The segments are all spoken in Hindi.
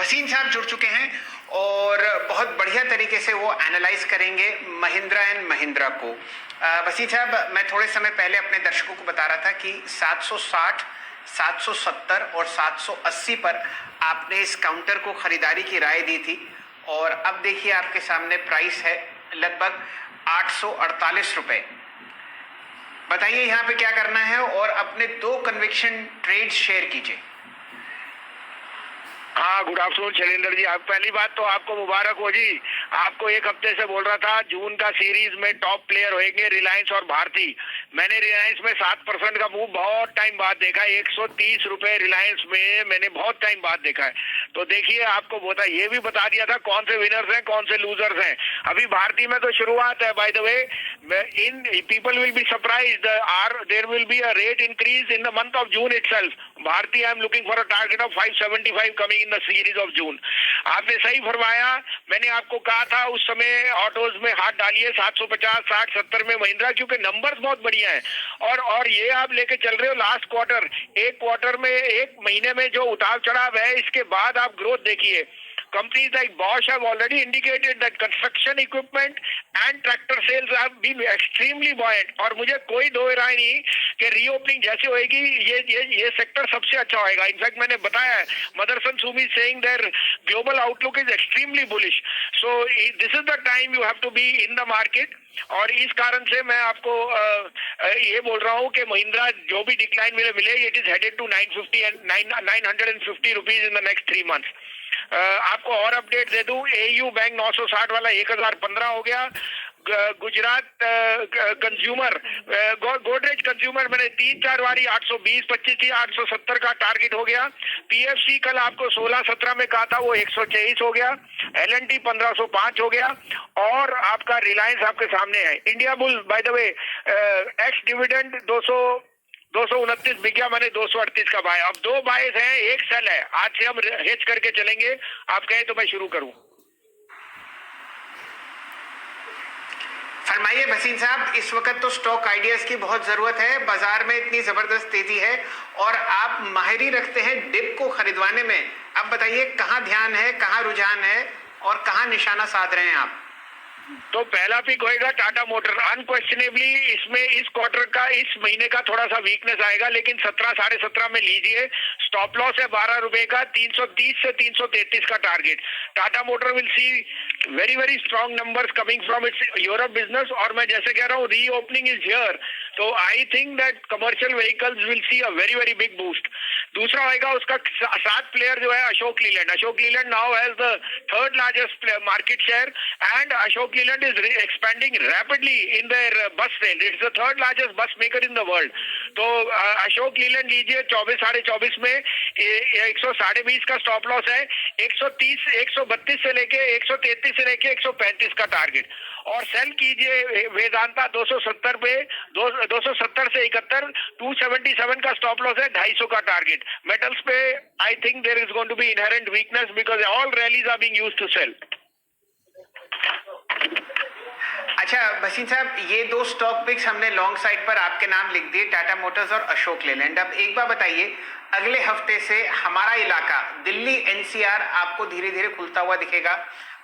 वसीम साहब जुड़ चुके हैं और बहुत बढ़िया तरीके से वो एनालाइज करेंगे महिंद्रा एंड महिंद्रा को। वसीम साहब, मैं थोड़े समय पहले अपने दर्शकों को बता रहा था कि 760, 770 और 780 पर आपने इस काउंटर को खरीदारी की राय दी थी और अब देखिए आपके सामने प्राइस है लगभग 848 रुपए। बताइए यहाँ पे क्या करना है और अपने 2 कन्विक्शन ट्रेड शेयर कीजिए। हाँ, गुड आफ्टरनून शैलेंद्र जी। आप पहली बात तो आपको मुबारक हो जी। आपको एक हफ्ते से बोल रहा था जून का सीरीज में टॉप प्लेयर होंगे रिलायंस और भारती। मैंने रिलायंस में 7% का मूव बहुत टाइम बाद देखा है। 130 रुपए रिलायंस में मैंने बहुत टाइम बाद देखा है। तो देखिए, आपको ये भी बता दिया था कौन से विनर्स हैं कौन से लूजर्स हैं। अभी भारती में तो शुरुआत है। By the way, in people will be surprised, there will be a rate increase in the month of June itself. Bharti, I am looking for a target of 575 coming in the series of June. आपने सही फरमाया। मैंने आपको कहा था उस समय ऑटोज में हाथ डालिए 750, 60, 70 में महिंद्रा, क्योंकि नंबर्स बहुत बढ़िया हैं। और ये आप लेके चल रहे हो लास्ट क्वार्टर, एक क्वार्टर में, एक महीने में जो उतार चढ़ाव है, इसके बाद आप ग्रोथ देखिए। Companies like Bosch have already indicated that construction equipment and tractor sales have been extremely buoyant। और मुझे कोई दो राय नहीं कि रीओपनिंग जैसे होएगी ये सेक्टर सबसे अच्छा होएगा। इनफैक्ट मैंने बताया है, Motherson Sumi saying their global outlook is extremely bullish. So this is the time you have to be in the market. और इस कारण से मैं आपको ये बोल रहा हूँ कि महिंद्रा जो भी डिक्लाइन मिले, it is headed to 950 and 950 rupees in the next 3 months. आपको और अपडेट दे दूं, एयू बैंक 960 वाला 1015 हो गया। गुजरात कंज्यूमर, गोदरेज कंज्यूमर मैंने 3-4 बारी 820-25 थी, 870 का टारगेट हो गया। पीएफसी कल आपको 16-17 में कहा था, वो 123 हो गया। एलएनटी 1505 हो गया। और आपका रिलायंस आपके सामने है। India bull bye the way, x dividend 229 बिक गया, मैंने 238 का बाय। अब 2 बायस हैं, एक सेल है। आज से हम हेज करके चलेंगे। आप कहें तो मैं शुरू करूं। फरमाइए वसीम साहब, इस वक्त तो स्टॉक आइडियाज की बहुत जरूरत है, बाजार में इतनी जबरदस्त तेजी है और आप माहिरी रखते हैं डिप को खरीदवाने में। अब बताइए कहां ध्यान है, कहां रुझान है और कहां निशाना साध रहे हैं आप? तो पहला पिक होएगा टाटा मोटर। अनक्वेश्चनेबली इसमें इस क्वार्टर का, इस महीने का थोड़ा सा वीकनेस आएगा, लेकिन 17, 17.5 में लीजिए। स्टॉप लॉस है 12 रुपए का। 330 से 333 का target. Tata motor will see very very strong numbers coming from its Europe business. और मैं जैसे कह रहा हूँ, रीओपनिंग इज हियर, तो I think that commercial vehicles will see a very very big boost. दूसरा होएगा उसका 7 प्लेयर जो है Ashok Leyland. Ashok Leyland now has the 3rd largest market share and Ashok Leland is expanding rapidly in their bus sale. It's the 3rd largest bus maker in the world. तो अशोक लीलैंड लीजिए 24, 24.5 में 120 का स्टॉप लॉस है। 130, 132 से लेके 133 से लेके 135 का टारगेट। और सेल कीजिए वेदांता 270 पे, 270 से 71, 277 का स्टॉप लॉस है, 250 का टारगेट। मेटल्स पे I think there is going to be inherent weakness because all rallies are being used to sell. अच्छा वसीम साहब, ये 2 स्टॉक पिक्स हमने लॉन्ग साइड पर आपके नाम लिख दिए, टाटा मोटर्स और अशोक लेलैंड। अब एक बार बताइए, अगले हफ्ते से हमारा इलाका दिल्ली एनसीआर आपको धीरे धीरे खुलता हुआ दिखेगा।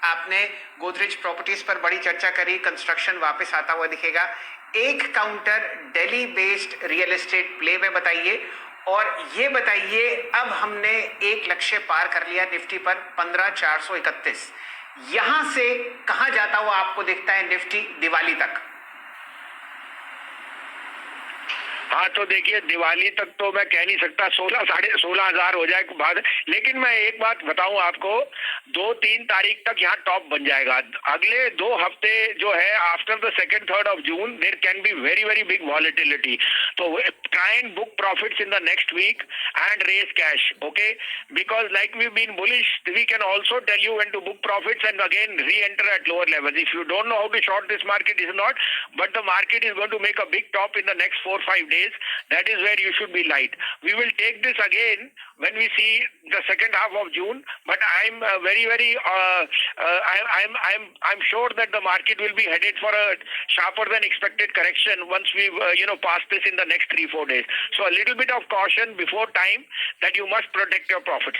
आपने गोदरेज प्रॉपर्टीज पर बड़ी चर्चा करी, कंस्ट्रक्शन वापस आता हुआ दिखेगा। एक counter Delhi based real estate play में बताइए। और ये बताइए, अब हमने एक लक्ष्य पार कर लिया निफ्टी पर 15,431। यहां से कहां जाता हुआ आपको दिखता है निफ्टी दिवाली तक? हाँ, तो देखिए दिवाली तक तो मैं कह नहीं सकता, 16, 16,500 हो जाए बाद। लेकिन मैं एक बात बताऊं आपको, 2-3 तारीख तक यहाँ टॉप बन जाएगा। अगले 2 हफ्ते जो है, after the 2nd, 3rd of June, there can be very very big volatility. तो try and book profits in the next week and raise cash, okay? Because like we been bullish, we can also tell you when to book profits and again reenter at lower levels. If you don't know how to short this market is not, but the market is going to make a big top in the next 4-5 days. That is where you should be light. We will take this again when we see the second half of June. But I'm I'm sure that the market will be headed for a sharper than expected correction once we pass this in the next 3-4 days. So a little bit of caution before time, that you must protect your profits.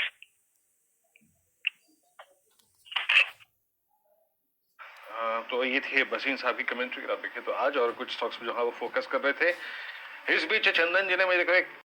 तो ये थी बसीन साहब की कमेंट्री। आप देखें तो आज और कुछ स्टॉक्स में जो है वो फोकस कर रहे थे। इस बीच चंदन जी ने मुझे देखा